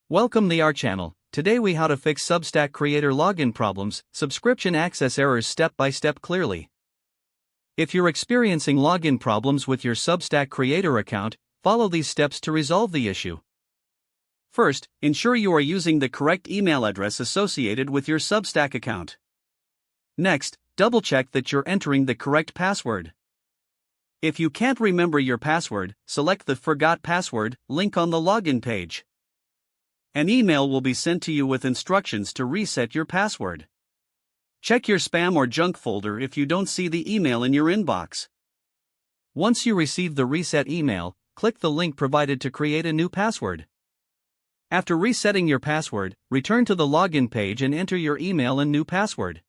Welcome to our channel. Today we how to fix Substack creator login problems, subscription access errors step by step clearly. If you're experiencing login problems with your Substack creator account, follow these steps to resolve the issue. First, ensure you are using the correct email address associated with your Substack account. Next, double-check that you're entering the correct password. If you can't remember your password, select the Forgot Password link on the login page. An email will be sent to you with instructions to reset your password. Check your spam or junk folder if you don't see the email in your inbox. Once you receive the reset email, click the link provided to create a new password. After resetting your password, return to the login page and enter your email and new password.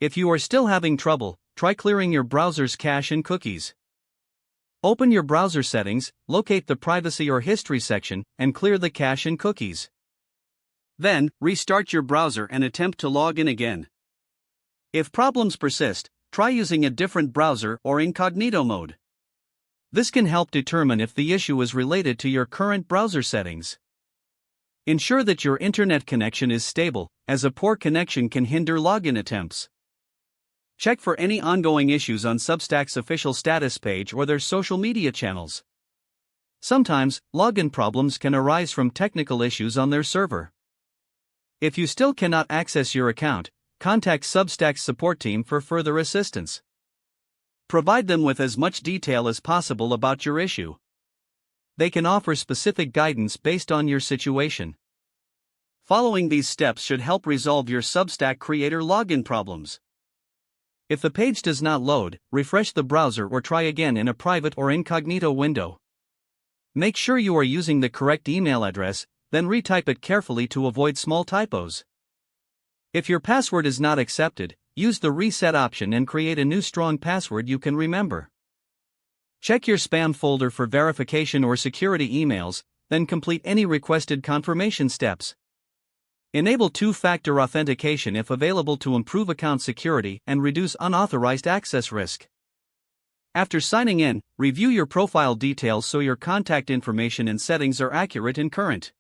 If you are still having trouble, try clearing your browser's cache and cookies. Open your browser settings, locate the privacy or history section, and clear the cache and cookies. Then, restart your browser and attempt to log in again. If problems persist, try using a different browser or incognito mode. This can help determine if the issue is related to your current browser settings. Ensure that your internet connection is stable, as a poor connection can hinder login attempts. Check for any ongoing issues on Substack's official status page or their social media channels. Sometimes, login problems can arise from technical issues on their server. If you still cannot access your account, contact Substack's support team for further assistance. Provide them with as much detail as possible about your issue. They can offer specific guidance based on your situation. Following these steps should help resolve your Substack creator login problems. If the page does not load, refresh the browser or try again in a private or incognito window. Make sure you are using the correct email address, then retype it carefully to avoid small typos. If your password is not accepted, use the reset option and create a new strong password you can remember. Check your spam folder for verification or security emails, then complete any requested confirmation steps. Enable two-factor authentication if available to improve account security and reduce unauthorized access risk. After signing in, review your profile details so your contact information and settings are accurate and current.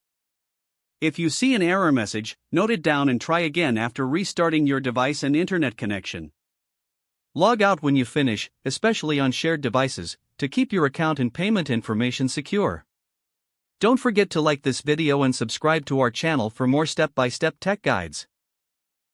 If you see an error message, note it down and try again after restarting your device and internet connection. Log out when you finish, especially on shared devices, to keep your account and payment information secure. Don't forget to like this video and subscribe to our channel for more step-by-step tech guides.